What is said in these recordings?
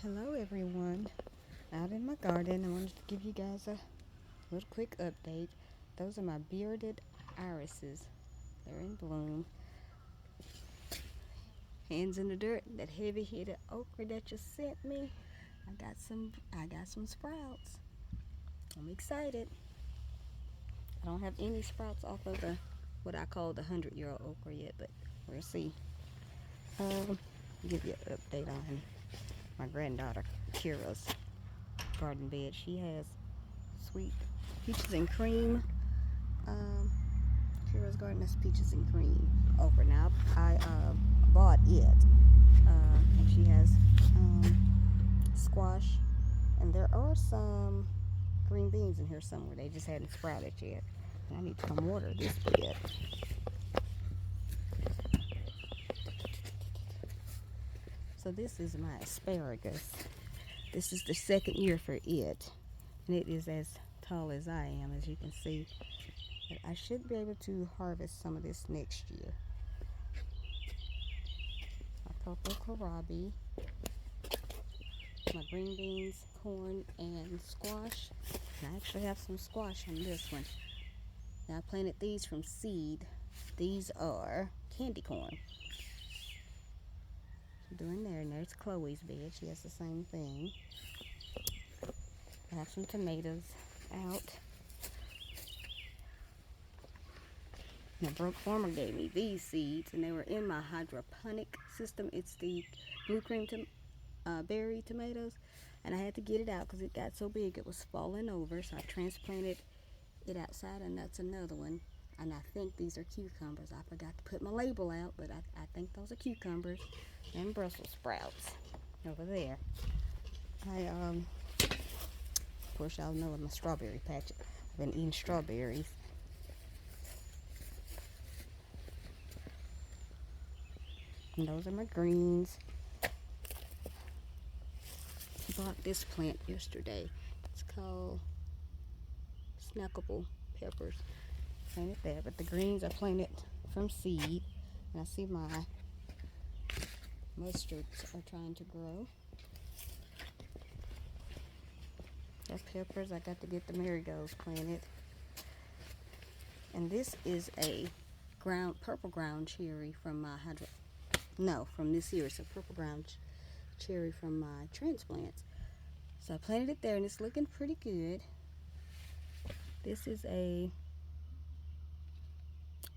Hello everyone, out in my garden. I wanted to give you guys a little quick update. Those are my bearded irises. They're in bloom. Hands in the dirt, that heavy-hitter okra that you sent me. I got some sprouts. I'm excited. I don't have any sprouts off of the what I call the 100-year-old okra yet, but we'll see. Give you an update on my granddaughter Kira's garden bed. She has sweet peaches and cream. Kira's garden, that's peaches and cream okra. Now I bought it, and she has squash, and there are some green beans in here somewhere. They just hadn't sprouted yet. And I need to come water this bed. So this is my asparagus. This is the second year for it, and it is as tall as I am, as you can see. But I should be able to harvest some of this next year. My purple kohlrabi, my green beans, corn, and squash. And I actually have some squash on this one. Now I planted these from seed. These are candy corn. Doing there, and there's Chloe's bed. She has the same thing. I have some tomatoes out. Now, Broke Farmer gave me these seeds, and they were in my hydroponic system. It's the blue cream berry tomatoes, and I had to get it out because it got so big it was falling over. So I transplanted it outside, and that's another one. And I think these are cucumbers. I forgot to put my label out, but I think those are cucumbers and Brussels sprouts over there. Of course, y'all know I'm a strawberry patch. I've been eating strawberries. And those are my greens. I bought this plant yesterday. It's called snackable peppers. Planted that, but the greens I planted from seed. And I see my mustards are trying to grow. Got peppers. I got to get the marigolds planted. And this is a purple ground cherry from my from this year. It's a purple ground cherry from my transplants. So I planted it there, and it's looking pretty good. This is a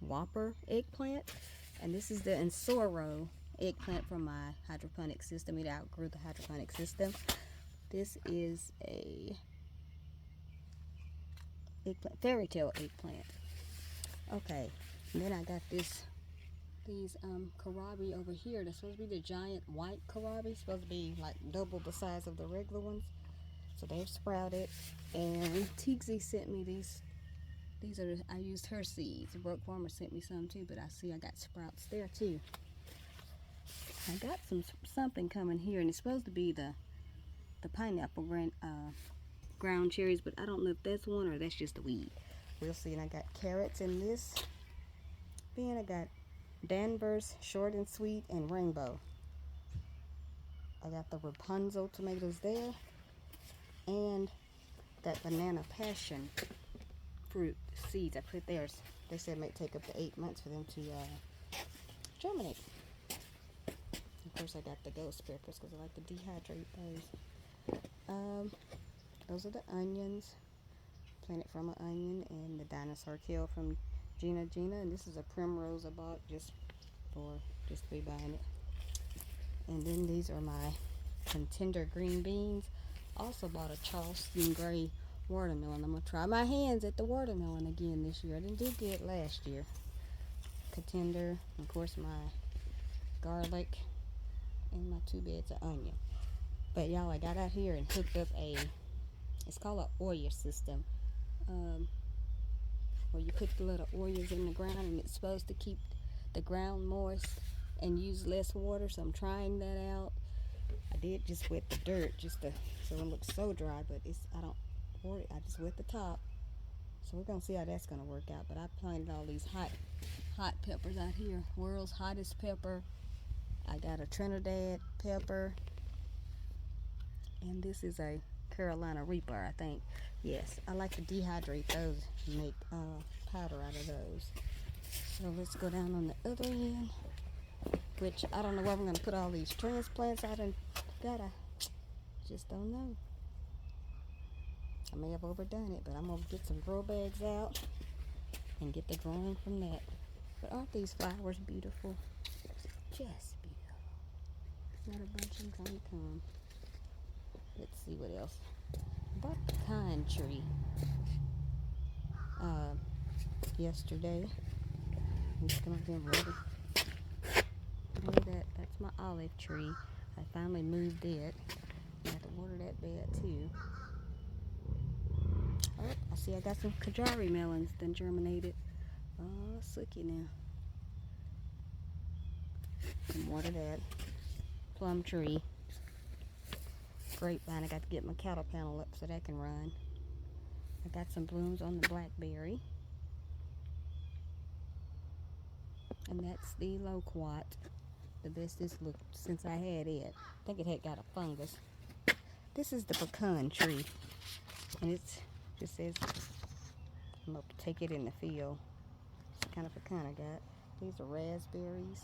Whopper eggplant, and this is the Ensoro eggplant from my hydroponic system. It outgrew the hydroponic system. This is a eggplant, fairy tale eggplant. Okay, and then I got these kohlrabi over here. They're supposed to be the giant white kohlrabi, supposed to be like double the size of the regular ones. So they've sprouted, and Tixie sent me these. I used her seeds. Broke Farmer sent me some too, but I see I got sprouts there too. I got something coming here, and it's supposed to be the pineapple ground cherries, but I don't know if that's one or that's just a weed. We'll see. And I got carrots in this bin. I got Danvers, short and sweet, and rainbow. I got the Rapunzel tomatoes there, and that banana passion fruit seeds I put there. They said it might take up to 8 months for them to germinate. Of course, I got the ghost peppers because I like to dehydrate those. Those are the onions, planted from an onion, and the dinosaur kale from Gina. And this is a primrose I bought just to be buying it. And then these are my contender green beans. Also bought a Charleston gray watermelon. I'm gonna try my hands at the watermelon again this year. I didn't do good last year. Contender, of course, my garlic, and my 2 beds of onion. But y'all, I got out here and hooked up it's called an Oya system, where you put the little Oyas in the ground, and it's supposed to keep the ground moist and use less water. So I'm trying that out. I did just wet the dirt so it looks so dry, but I just wet the top. So we're gonna see how that's gonna work out. But I planted all these hot peppers out here. World's hottest pepper. I got a Trinidad pepper. And this is a Carolina Reaper, I think. Yes, I like to dehydrate those and make powder out of those. So let's go down on the other end, which I don't know where I'm going to put all these transplants. I just don't know. I may have overdone it, but I'm going to get some grow bags out and get the growing from that. But aren't these flowers beautiful? Just beautiful. Not a bunch of honeycomb. Let's see what else. I bought a pecan tree yesterday. It's gonna be ready. Look at that. That's my olive tree. I finally moved it. I have to water that bed too. Oh, I see I got some Kajari melons that germinated. Oh, sucky now. Can water that. Plum tree. Grapevine. I got to get my cattle panel up so that can run. I got some blooms on the blackberry. And that's the loquat. The best it's looked since I had it. I think it had got a fungus. This is the pecan tree. And it just says, I'm going to take it in the field. It's the kind of pecan I got. These are raspberries.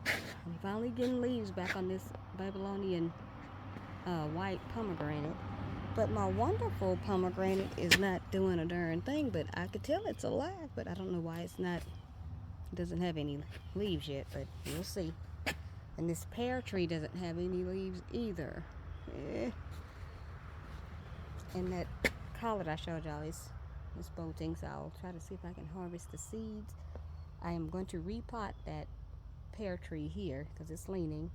I'm finally getting leaves back on this Babylonian white pomegranate. But my wonderful pomegranate is not doing a darn thing, but I could tell it's alive, but I don't know why it's not. It doesn't have any leaves yet, but we'll see. And this pear tree doesn't have any leaves either. And that collet I showed y'all is bolting, so I'll try to see if I can harvest the seeds. I am going to repot that pear tree here because it's leaning,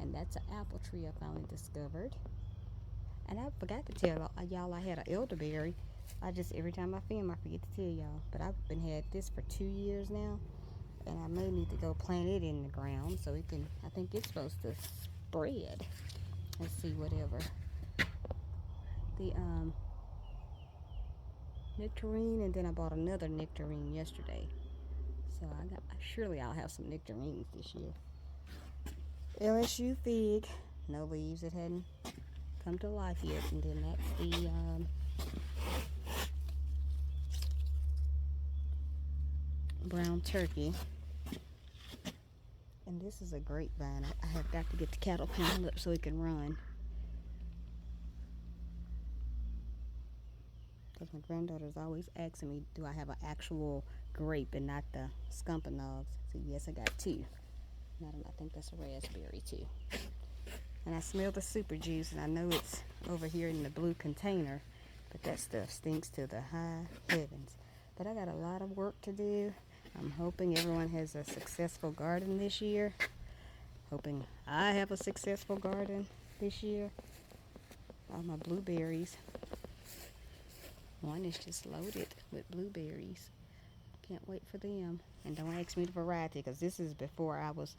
and that's an apple tree I finally discovered. And I forgot to tell y'all I had an elderberry. Every time I film, I forget to tell y'all. But I've been had this for 2 years now, and I may need to go plant it in the ground so it can. I think it's supposed to spread. Let's see, whatever. The nectarine, and then I bought another nectarine yesterday. So surely I'll have some nectarines this year. LSU fig, no leaves. It hadn't come to life yet. And then that's the brown turkey. And this is a grapevine. I have got to get the cattle panel up so it can run. Because my granddaughter's always asking me, do I have an actual grape and not the scumpanogs? So yes, I got two. I think that's a raspberry too. And I smell the super juice, and I know it's over here in the blue container, but that stuff stinks to the high heavens. But I got a lot of work to do. I'm hoping everyone has a successful garden this year. Hoping I have a successful garden this year. All my blueberries. One is just loaded with blueberries. Can't wait for them. And don't ask me the variety, because this is before I was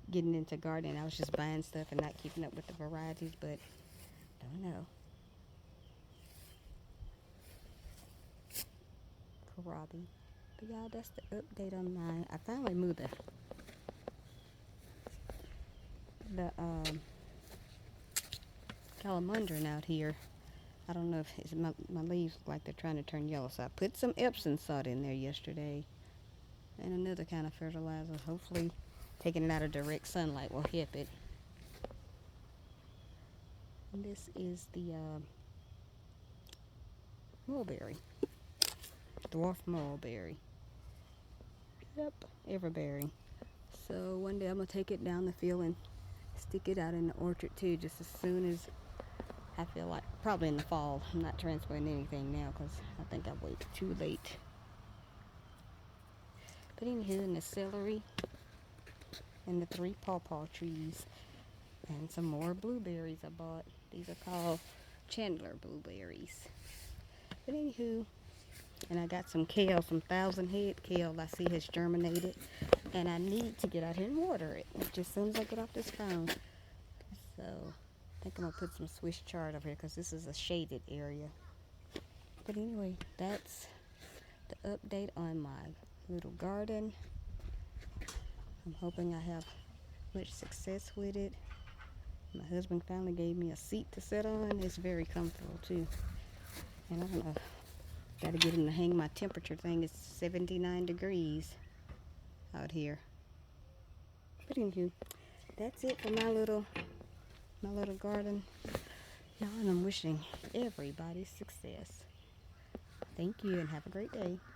getting into gardening. I was just buying stuff and not keeping up with the varieties, but don't know. Kohlrabi. But y'all, that's the update on mine. I finally moved the calamundron out here. I don't know if it's my leaves look like they're trying to turn yellow, so I put some Epsom salt in there yesterday and another kind of fertilizer. Hopefully taking it out of direct sunlight will help it. And this is the mulberry, dwarf mulberry. Yep, everberry. So one day I'm gonna take it down the field and stick it out in the orchard too, just as soon as I feel like. Probably in the fall. I'm not transplanting anything now because I think I waited too late. But anywho, in the celery and the 3 pawpaw trees and some more blueberries I bought. These are called Chandler blueberries. But anywho, and I got some kale, some 1,000 head kale I see has germinated, and I need to get out here and water it just as soon as I get off this phone. So I think I'm going to put some Swiss chard over here because this is a shaded area. But anyway, that's the update on my little garden. I'm hoping I have much success with it. My husband finally gave me a seat to sit on. It's very comfortable too. And I don't know, gotta get him to hang my temperature thing. It's 79 degrees out here. But anywho, that's it for my little garden. Y'all, and I'm wishing everybody success. Thank you and have a great day.